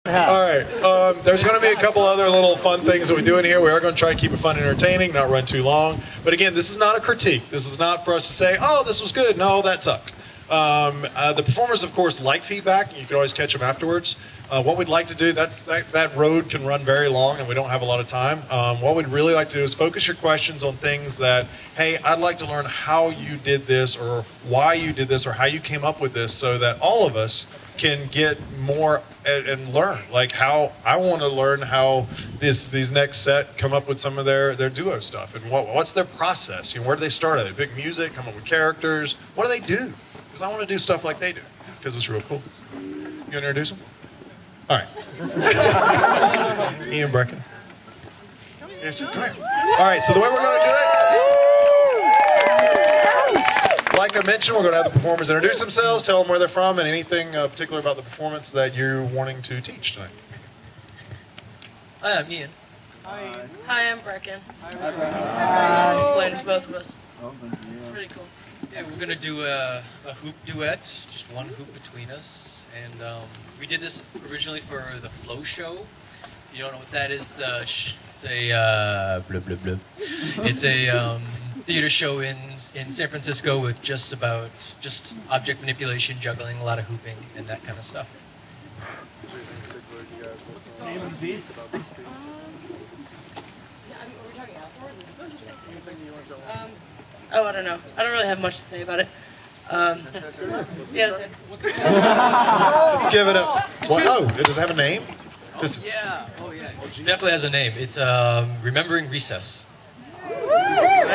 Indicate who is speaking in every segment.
Speaker 1: All right. There's going to be a couple other little fun things that we do in here. We are going to try to keep it fun and entertaining, not run too long. But again, this is not a critique. This is not for us to say, oh, this was good. No, that sucked. The performers, of course, like feedback. You can always catch them afterwards. What we'd like to do, that road can run very long and we don't have a lot of time. What we'd really like to do is focus your questions on things that, hey, I'd like to learn how you did this or why you did this or how you came up with this so that all of us can get more and learn. Like how I want to learn how these next set come up with some of their duo stuff and what's their process. You know, where do they start at? They pick music, come up with characters. What do they do? Because I want to do stuff like they do because it's real cool. You gonna introduce them? All right. Ian Brecken. Yes, come here. All right, so the way we're going to do it, like I mentioned, we're going to have the performers introduce themselves, tell them where they're from, and anything particular about the performance that you're wanting to teach tonight.
Speaker 2: Hi, I'm Ian.
Speaker 3: Hi, I'm Brecken. Hi. Blend both of us. It's pretty cool.
Speaker 2: Yeah, we're going to do a hoop duet, just one hoop between us. And we did this originally for the Flow Show. You don't know what that is? It's a blah, blah, blah. It's a theater show in San Francisco with just object manipulation, juggling, a lot of hooping, and that kind of stuff.
Speaker 4: Name of the piece?
Speaker 3: Oh, I don't know. I don't really have much to say about it. Yeah, that's it.
Speaker 1: Let's give it up. Well, does it have a name?
Speaker 2: Yeah. Oh, yeah. It definitely has a name. It's Remembering Recess.
Speaker 4: Yeah.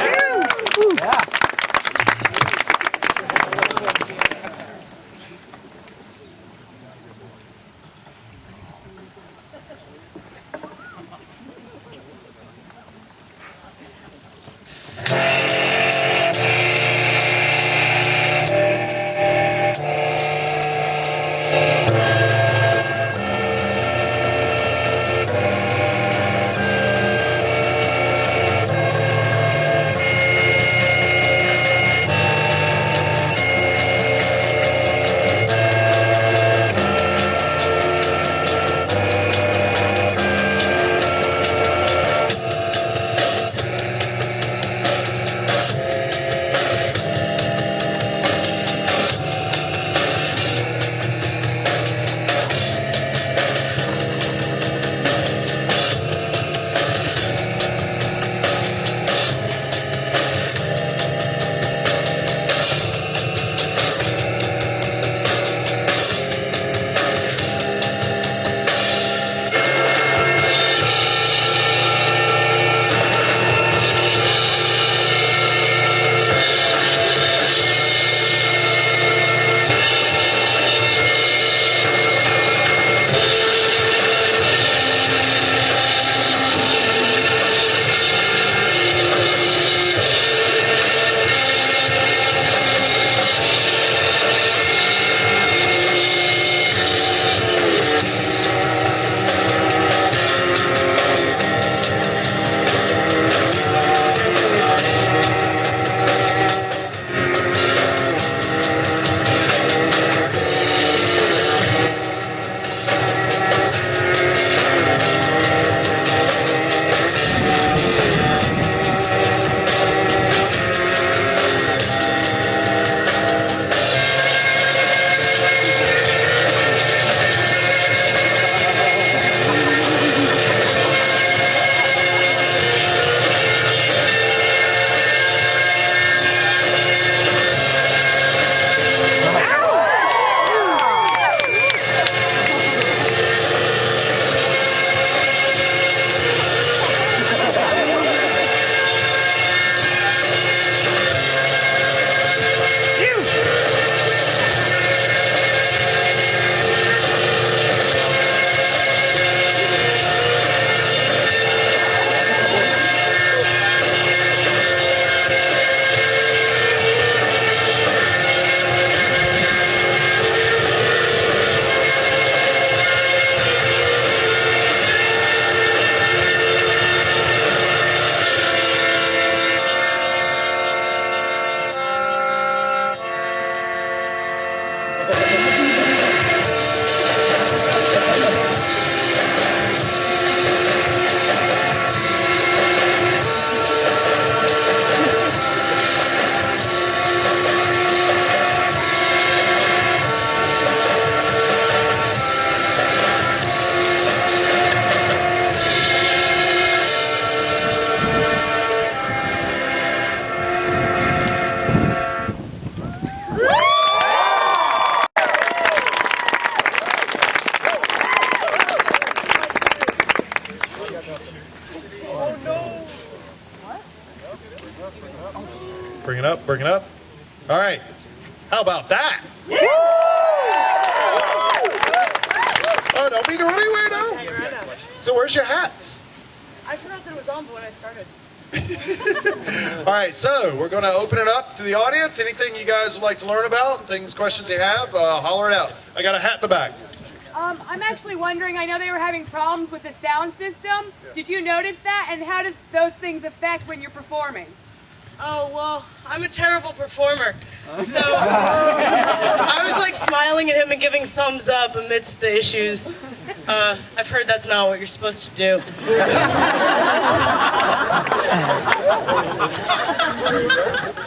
Speaker 1: Bring it up, bring it up. All right. How about that? Oh, don't be going anywhere now. So where's your hats?
Speaker 3: I forgot that it was on when I started.
Speaker 1: All right, so we're going to open it up to the audience. Anything you guys would like to learn about, things, questions you have, holler it out. I got a hat in the back.
Speaker 5: I'm actually wondering, I know they were having problems with the sound system. Did you notice that? And how does those things affect when you're performing?
Speaker 3: Oh, well, I'm a terrible performer. So I was like smiling at him and giving thumbs up amidst the issues. I've heard that's not what you're supposed to do.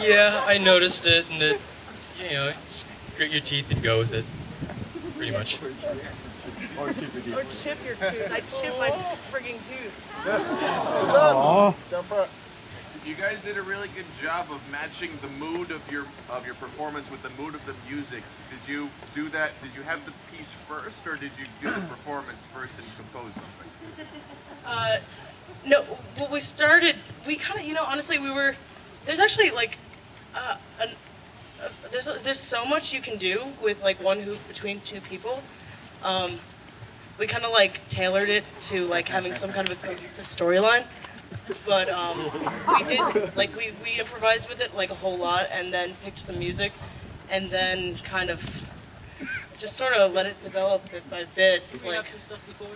Speaker 2: Yeah, I noticed it, and it, grit your teeth and go with it, pretty much.
Speaker 3: Or chip your tooth. I chip my frigging tooth.
Speaker 1: What's up? Down front.
Speaker 6: You guys did a really good job of matching the mood of your performance with the mood of the music. Did you do that? Did you have the piece first, or did you do the performance first and compose something?
Speaker 3: No, well, we kind of, honestly, there's actually like, there's so much you can do with like one hoop between two people. We kind of like tailored it to like having some kind of a cohesive storyline. But we did, like, we improvised with it like a whole lot, and then picked some music, and then kind of just sort of let it develop bit by bit.
Speaker 2: Did we have some stuff before?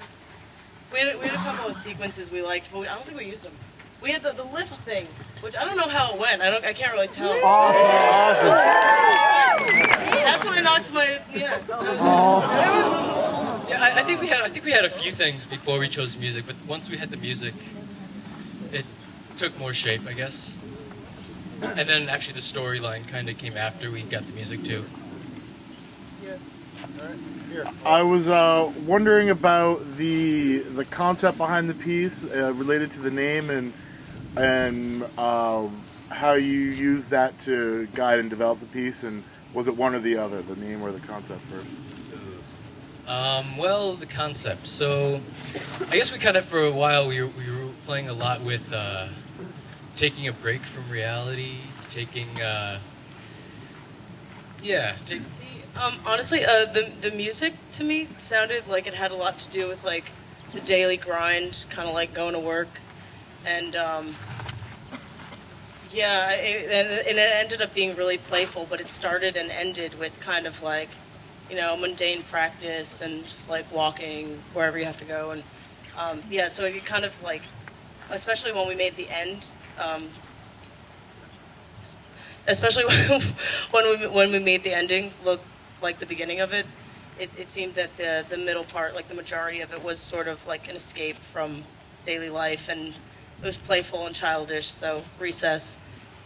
Speaker 3: We had a couple of sequences we liked, but I don't think we used them. We had the lift thing, which I don't know how it went. I can't really tell.
Speaker 4: Awesome.
Speaker 3: That's when I knocked my
Speaker 2: Yeah, I think we had a few things before we chose music, but once we had the music, it took more shape, I guess. And then actually the storyline kind of came after we got the music too.
Speaker 7: I was wondering about the concept behind the piece related to the name and how you used that to guide and develop the piece, and was it one or the other, the name or the concept first?
Speaker 2: Well, the concept. So, I guess we kind of, for a while, we were playing a lot with taking a break from reality,
Speaker 3: honestly, the music to me sounded like it had a lot to do with like the daily grind, kind of like going to work, and and it ended up being really playful. But it started and ended with kind of like, mundane practice and just like walking wherever you have to go, and so it kind of like, especially when we made the end. Especially when we made the ending look like the beginning of it, it seemed that the middle part, like the majority of it, was sort of like an escape from daily life, and it was playful and childish. So Recess,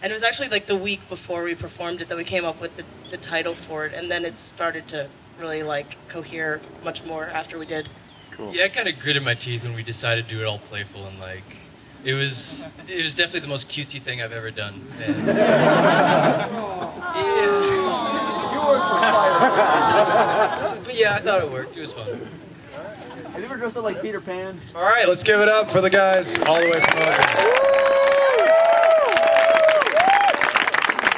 Speaker 3: and it was actually like the week before we performed it that we came up with the title for it, and then it started to really like cohere much more after we did.
Speaker 7: Cool.
Speaker 2: Yeah, I kind of gritted my teeth when we decided to do it all playful, and like it was definitely the most cutesy thing I've ever done. And, but yeah, I thought it worked. It was fun.
Speaker 4: Have you ever dressed up like Peter Pan?
Speaker 1: All right, let's give it up for the guys all the way from Oakland.